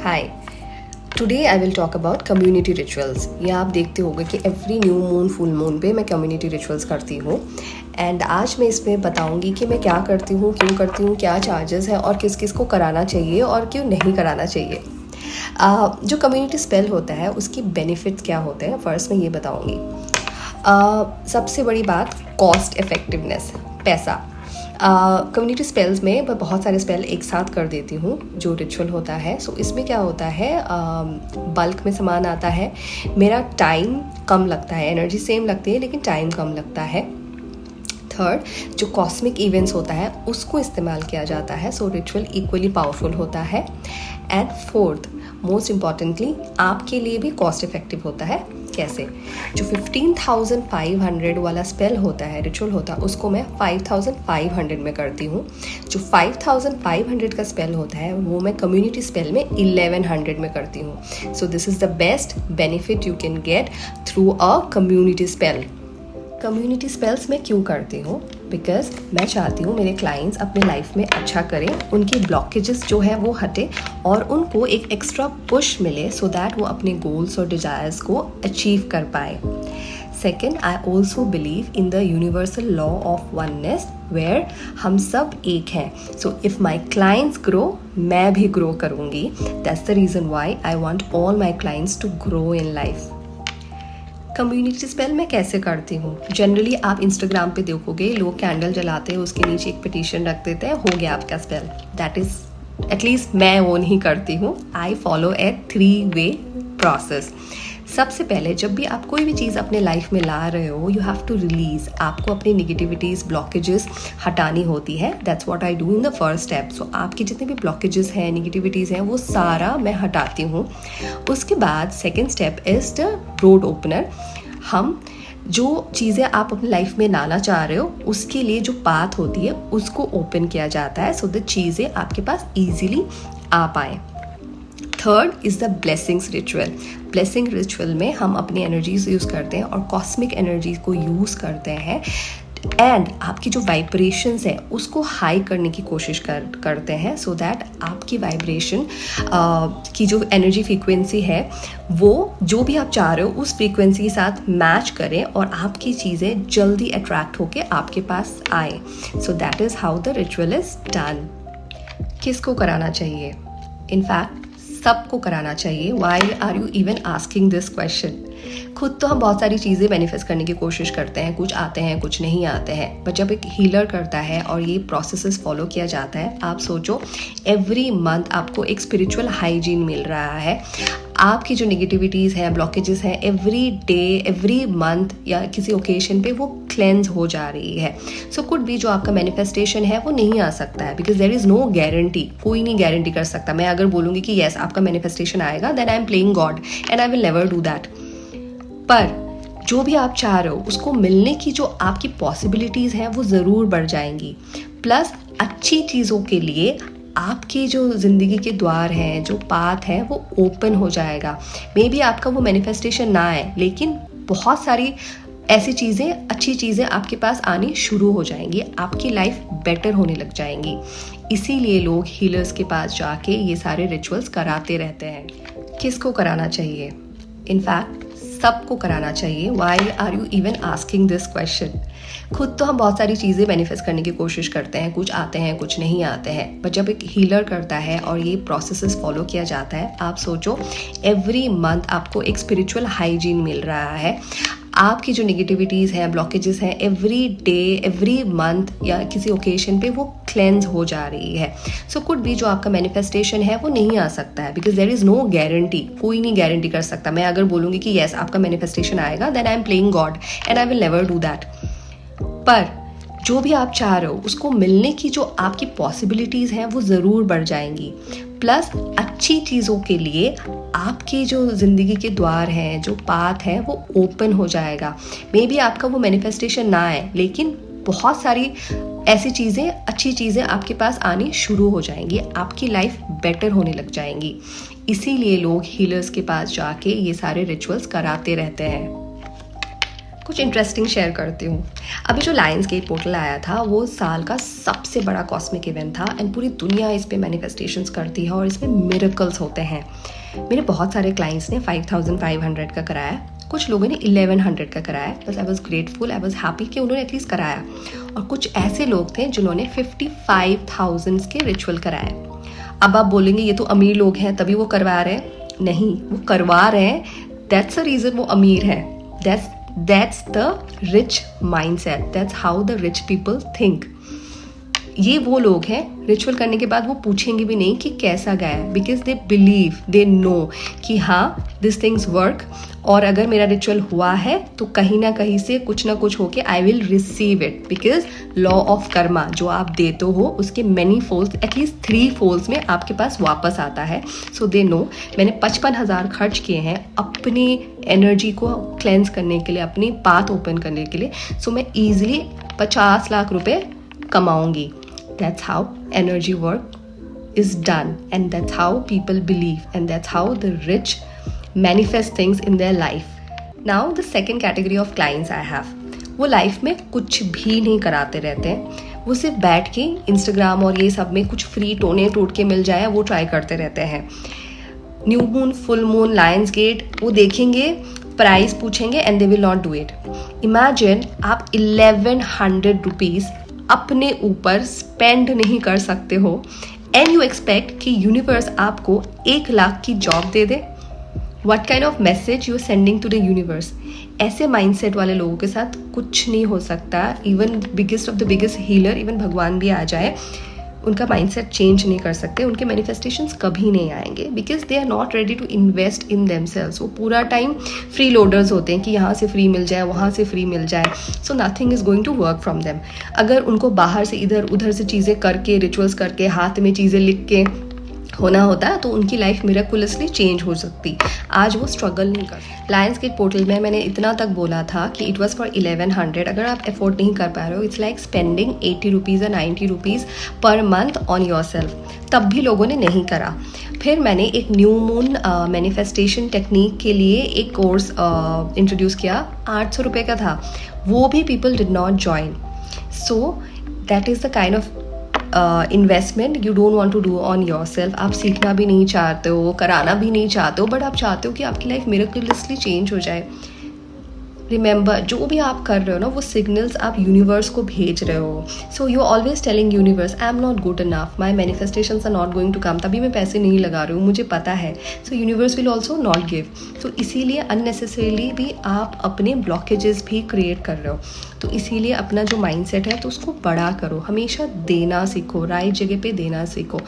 Hi, today I will talk about community rituals. ये आप देखते होंगे कि every new moon full moon पे मैं कम्युनिटी रिचुअल्स करती हूँ। एंड आज मैं इसमें बताऊँगी कि मैं क्या करती हूँ, क्यों करती हूँ, क्या चार्जेस हैं और किस किस को कराना चाहिए और क्यों नहीं कराना चाहिए। जो कम्युनिटी स्पेल होता है उसकी बेनिफिट्स क्या होते हैं, फर्स्ट मैं ये बताऊँगी। सबसे बड़ी बात, कॉस्ट इफ़ेक्टिवनेस, पैसा। कम्युनिटी स्पेल्स में मैं बहुत सारे स्पेल एक साथ कर देती हूँ जो रिचुअल होता है। सो इसमें क्या होता है, बल्क में सामान आता है, मेरा टाइम कम लगता है, एनर्जी सेम लगती है लेकिन टाइम कम लगता है। थर्ड, जो कॉस्मिक इवेंट्स होता है उसको इस्तेमाल किया जाता है, सो रिचुअल इक्वली पावरफुल होता है। एंड फोर्थ, मोस्ट इम्पॉर्टेंटली, आपके लिए भी कॉस्ट इफेक्टिव होता है। कैसे? जो 15,500 वाला स्पेल होता है, रिचुअल होता है, उसको मैं 5,500 में करती हूँ। जो 5,500 का स्पेल होता है वो मैं कम्युनिटी स्पेल में 1100 में करती हूँ। So this is the best benefit you can get through a community spell. Community spells मैं क्यों करती हूँ? बिकॉज मैं चाहती हूँ मेरे क्लाइंट्स अपने लाइफ में अच्छा करें, उनकी ब्लॉकेजेस जो है वो हटे और उनको एक एक्स्ट्रा पुश मिले सो दैट वो अपने गोल्स और डिजायर्स को अचीव कर पाए। Second, I also believe in the universal law of oneness where हम सब एक हैं। So if my clients grow, मैं भी ग्रो करूँगी। That's the reason why I want all my clients to grow in life. Community spell मैं कैसे करती हूँ? जनरली आप इंस्टाग्राम पे देखोगे लोग कैंडल जलाते हैं, उसके नीचे एक पिटिशन रख देते हैं, हो गया आपका स्पेल। दैट इज़, एटलीस्ट मैं वो नहीं करती हूँ। आई फॉलो ए 3-वे प्रोसेस। सबसे पहले जब भी आप कोई भी चीज़ अपने लाइफ में ला रहे हो, यू हैव टू रिलीज। आपको अपनी निगेटिविटीज़, ब्लॉकेजेस हटानी होती है। That's what I do in the first step. So आपके जितने भी ब्लॉकेजेस हैं, निगेटिविटीज़ हैं, वो सारा मैं हटाती हूँ। उसके बाद second step is the road opener. हम जो चीज़ें आप अपनी लाइफ में लाना चाह रहे हो उसके लिए जो पाथ होती है उसको ओपन किया जाता है, सो द चीज़ें आपके पास ईजिली आ पाए। Third is the blessings ritual. Blessing ritual में हम अपनी एनर्जीज यूज़ करते हैं और कॉस्मिक एनर्जी को यूज़ करते हैं एंड आपकी जो वाइब्रेशंस है उसको हाई करने की कोशिश करते हैं, सो दैट आपकी वाइब्रेशन की जो एनर्जी फ्रीक्वेंसी है वो जो भी आप चाह रहे हो उस फ्रीक्वेंसी के साथ मैच करें और आपकी चीज़ें जल्दी अट्रैक्ट होके आपके पास आए। So that is how the ritual is done. किसको कराना चाहिए? इनफैक्ट सबको कराना चाहिए। Why are you even asking this question? खुद तो हम बहुत सारी चीज़ें मैनिफेस्ट करने की कोशिश करते हैं, कुछ आते हैं कुछ नहीं आते हैं, बट जब एक हीलर करता है और ये प्रोसेसेस फॉलो किया जाता है, आप सोचो एवरी मंथ आपको एक स्पिरिचुअल हाइजीन मिल रहा है। आपकी जो निगेटिविटीज़ हैं, ब्लॉकेजेस हैं, एवरी डे, एवरी मंथ या किसी ओकेशन पे वो क्लेंज हो जा रही है। सो कुड भी जो आपका मैनिफेस्टेशन है वो नहीं आ सकता है, because there is no guarantee. कोई नहीं गारंटी कर सकता। मैं अगर बोलूँगी कि येस आपका मैनिफेस्टेशन आएगा, then I am playing God and I will never do that. पर जो भी आप चाह रहे हो उसको मिलने की जो आपकी पॉसिबिलिटीज़ हैं वो ज़रूर बढ़ जाएंगी। प्लस अच्छी चीज़ों के लिए आपकी जो ज़िंदगी के द्वार हैं, जो पाथ है, वो ओपन हो जाएगा। मे बी आपका वो मैनिफेस्टेशन ना आए लेकिन बहुत सारी ऐसी चीज़ें, अच्छी चीज़ें आपके पास आनी शुरू हो जाएंगी, आपकी लाइफ बेटर होने लग जाएंगी। इसीलिए लोग हीलर्स के पास जाके ये सारे रिचुअल्स कराते रहते हैं। किसको कराना चाहिए? इनफैक्ट सबको कराना चाहिए। Why are you even asking this question? खुद तो हम बहुत सारी चीज़ें मैनिफेस्ट करने की कोशिश करते हैं, कुछ आते हैं कुछ नहीं आते हैं, बट जब एक हीलर करता है और ये प्रोसेसेस फॉलो किया जाता है, आप सोचो एवरी मंथ आपको एक स्पिरिचुअल हाइजीन मिल रहा है। आपकी जो निगेटिविटीज़ हैं, ब्लॉकेजेस हैं, एवरी डे, एवरी मंथ या किसी ओकेशन पे वो क्लेंज हो जा रही है। सो कुड भी जो आपका मैनिफेस्टेशन है वो नहीं आ सकता है, because there is no guarantee. कोई नहीं गारंटी कर सकता। मैं अगर बोलूँगी कि येस आपका मैनिफेस्टेशन आएगा, then I am playing God and I will never do that. पर जो भी आप चाह रहे हो उसको मिलने की जो आपकी पॉसिबिलिटीज़ हैं वो ज़रूर बढ़ जाएंगी। प्लस अच्छी चीज़ों के लिए आपकी जो ज़िंदगी के द्वार हैं, जो पाथ है, वो ओपन हो जाएगा। मे बी आपका वो मैनिफेस्टेशन ना आए लेकिन बहुत सारी ऐसी चीज़ें, अच्छी चीज़ें आपके पास आनी शुरू हो जाएंगी, आपकी लाइफ बेटर होने लग जाएंगी। इसीलिए लोग हीलर्स के पास जाके ये सारे रिचुअल्स कराते रहते हैं। कुछ इंटरेस्टिंग शेयर करती हूँ। अभी जो लायंस गेट पोर्टल आया था वो साल का सबसे बड़ा कॉस्मिक इवेंट था एंड पूरी दुनिया इस पे मैनिफेस्टेशंस करती है और इसमें मिरेकल्स होते हैं। मेरे बहुत सारे क्लाइंट्स ने 5500 का कराया, कुछ लोगों ने 1100 का कराया, बस I was grateful, I was happy कि उन्होंने एटलीस्ट कराया। और कुछ ऐसे लोग थे जिन्होंने 55,000 के रिचुअल कराए। अब आप बोलेंगे ये तो अमीर लोग हैं तभी वो करवा रहे हैं। नहीं, वो करवा रहे हैं, दैट्स अ रीज़न वो अमीर है। That's the rich mindset. That's how the rich people think. ये वो लोग हैं रिचुअल करने के बाद वो पूछेंगे भी नहीं कि कैसा गया, because they believe, they know कि हाँ दिस थिंग्स वर्क, और अगर मेरा रिचुअल हुआ है तो कहीं ना कहीं से कुछ ना कुछ होके I will receive it, because law of Karma जो आप देते हो उसके मैनी फोल्स, एटलीस्ट 3 फोल्स में आपके पास वापस आता है। सो दे नो मैंने 55,000 खर्च किए हैं अपनी एनर्जी को क्लेंस करने के लिए, अपनी पाथ ओपन करने के लिए, सो मैं ईजिली 50 लाख रुपए कमाऊंगी। That's how energy work is done, and that's how people believe, and that's how the rich manifest things in their life. Now the second category of clients I have, वो life में कुछ भी नहीं कराते रहते हैं, वो सिर्फ बैठ के इंस्टाग्राम और ये सब में कुछ फ्री टोने टूट के मिल जाए वो ट्राई करते रहते हैं। New moon, full moon, lions gate वो देखेंगे, प्राइस पूछेंगे and they will not do it. Imagine आप 1100 रुपीज़ अपने ऊपर स्पेंड नहीं कर सकते हो एंड यू एक्सपेक्ट कि यूनिवर्स आपको 1 लाख की जॉब दे दे। What kind of message you are sending to the universe. ऐसे माइंडसेट वाले लोगों के साथ कुछ नहीं हो सकता। Even biggest of the biggest healer, even भगवान भी आ जाए, उनका माइंडसेट चेंज नहीं कर सकते, उनके मैनिफेस्टेशंस कभी नहीं आएंगे, because they are not ready to invest in themselves. वो पूरा टाइम फ्री लोडर्स होते हैं कि यहाँ से फ्री मिल जाए, वहाँ से फ्री मिल जाए, so nothing is going to work from them. अगर उनको बाहर से इधर उधर से चीज़ें करके, रिचुअल्स करके, हाथ में चीज़ें लिख के होना होता है तो उनकी लाइफ मिरेकुलसली चेंज हो सकती। आज वो स्ट्रगल नहीं कर। लायंस गेट पोर्टल में मैंने इतना तक बोला था कि इट वॉज फॉर 1100। अगर आप अफोर्ड नहीं कर पा रहे हो, इट्स लाइक स्पेंडिंग 80 रुपीज़ या 90 rupees per month on your self. तब भी लोगों ने नहीं करा। फिर मैंने एक न्यू मून मैनिफेस्टेशन टेक्निक के लिए एक कोर्स इंट्रोड्यूस किया, 800 रुपये का था, वो भी people did not join. So that is the kind of investment you don't want to do on yourself. आप सीखना भी नहीं चाहते हो, कराना भी नहीं चाहते हो, बट आप चाहते हो कि आपकी लाइफ मिरेकलसली चेंज हो जाए। रिमेंबर, जो भी आप कर रहे हो ना, वो सिग्नल्स आप यूनिवर्स को भेज रहे हो। So you always telling universe I am not good enough, my manifestations are not going to come, तभी मैं पैसे नहीं लगा रही हूँ, मुझे पता है। सो universe will also not give. तो इसीलिए अननेसेसरीली भी आप अपने ब्लॉकेजेस भी क्रिएट कर रहे हो। तो इसीलिए अपना जो माइंडसेट है तो उसको बड़ा करो, हमेशा देना सीखो, राइट जगह पे देना सीखो।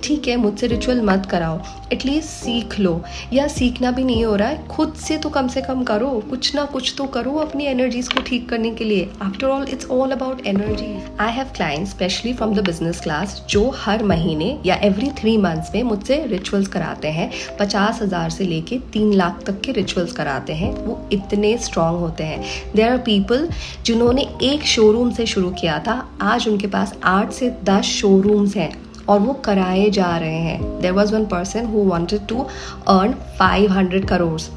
ठीक है, मुझसे रिचुअल मत कराओ, एटलीस्ट सीख लो, या सीखना भी नहीं हो रहा है खुद से तो कम करो, कुछ ना कुछ तो करो अपनी एनर्जीज को ठीक करने के लिए। After all it's all about energy. I have clients specially from the business class जो हर महीने या एवरी 3 मंथ्स में मुझसे रिचुअल्स कराते हैं। 50,000 से लेके 3 लाख तक के रिचुअल्स कराते हैं। वो इतने स्ट्रांग होते हैं। देयर आर पीपल जिन्होंने एक शोरूम से शुरू किया था, आज उनके पास 8 से 10 शोरूम्स हैं और वो कराए जा रहे हैं। There was one person who wanted to earn 500 crores.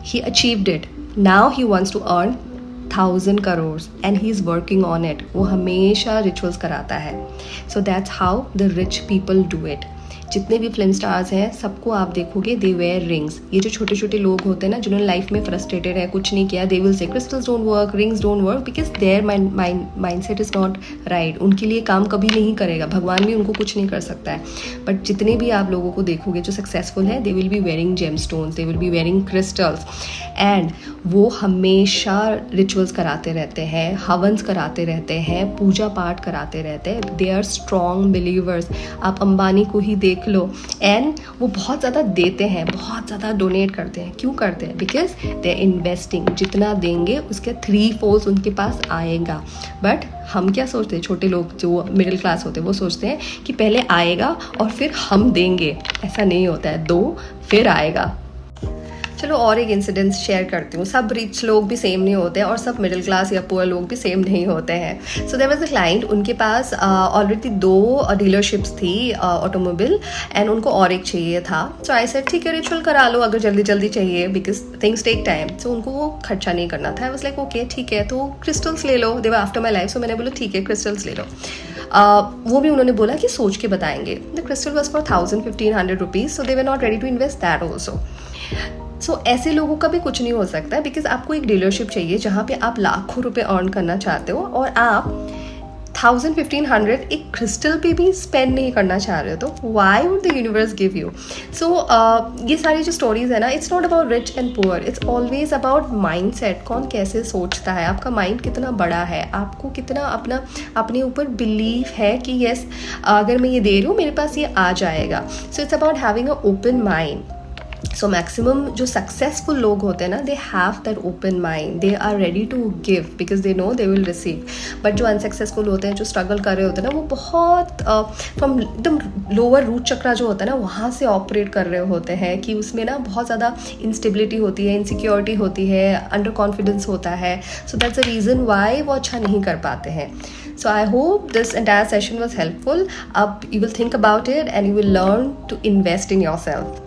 He achieved it. Now he wants to earn 1,000 crores and he is working on it. वो हमेशा रिचुअल्स कराता है। So that's how the rich people do it. जितने भी film stars हैं सबको आप देखोगे दे वेयर रिंग्स। ये जो छोटे छोटे लोग होते हैं ना जिन्होंने लाइफ में फ्रस्ट्रेटेड है, कुछ नहीं किया, they will say crystals don't work, rings don't work, because there mindset is not right. उनके लिए काम कभी नहीं करेगा, भगवान भी उनको कुछ नहीं कर सकता है। बट जितने भी आप लोगों को देखोगे जो सक्सेसफुल है, they will be wearing gemstones, they will be wearing crystals, and वो हमेशा रिचुअल्स कराते रहते हैं, हवन्स कराते रहते हैं, पूजा पाठ कराते रहते हैं। They are strong believers. आप अंबानी को ही देख लो, एंड वो बहुत ज़्यादा देते हैं, बहुत ज़्यादा डोनेट करते हैं। क्यों करते हैं? Because they are investing. जितना देंगे उसके 3 फोल्स उनके पास आएगा। बट हम क्या सोचते हैं, छोटे लोग जो मिडिल क्लास होते हैं वो सोचते हैं कि पहले आएगा और फिर हम देंगे। ऐसा नहीं होता है, दो फिर आएगा। चलो और एक इंसिडेंट शेयर करती हूँ। सब रिच लोग भी सेम नहीं होते हैं और सब मिडिल क्लास या पुअर लोग भी सेम नहीं होते हैं। So there was a client, उनके पास ऑलरेडी 2 डीलरशिप्स थी ऑटोमोबाइल, एंड उनको और एक चाहिए था। सो आई सेड ठीक है रिचुअल करा लो अगर जल्दी जल्दी चाहिए, बिकॉज थिंग्स टेक टाइम। सो उनको वो खर्चा नहीं करना था। आई वाज लाइक ओके ठीक है, तो क्रिस्टल्स ले लो, दे वर आफ्टर माई लाइफ। सो मैंने बोला ठीक है क्रिस्टल्स ले लो। वो भी उन्होंने बोला कि सोच के बताएंगे। The crystal was for 1,000-1,500 rupees, so they were not ready to invest that also. So ऐसे लोगों का भी कुछ नहीं हो सकता है, बिकॉज आपको एक डीलरशिप चाहिए जहाँ पे आप लाखों रुपए अर्न करना चाहते हो और आप 1,000-1,500 एक क्रिस्टल पे भी स्पेंड नहीं करना चाह रहे हो, तो why would the universe give you? So ये सारी जो स्टोरीज है ना, it's not about rich and poor, it's always about mind set. कौन कैसे सोचता है, आपका माइंड कितना बड़ा है, आपको कितना अपने ऊपर बिलीव है कि यस अगर मैं ये दे रही हूँ मेरे पास ये आ जाएगा। So it's about having a open mind. So maximum जो सक्सेसफुल लोग होते हैं ना, they have that open mind, they are ready to give because they know they will receive. But जो अनसक्सेसफुल होते हैं, जो स्ट्रगल कर रहे होते हैं ना, वो बहुत फ्रॉम एकदम लोअर रूट चक्रा जो होता है ना, वहाँ से ऑपरेट कर रहे होते हैं कि उसमें ना बहुत ज़्यादा इंस्टेबिलिटी होती है, इनसिक्योरिटी होती है, अंडर कॉन्फिडेंस होता है। So that's a reason why वो अच्छा नहीं कर पाते हैं। So I hope this entire session was helpful. You will think about it and you will learn to invest in yourself.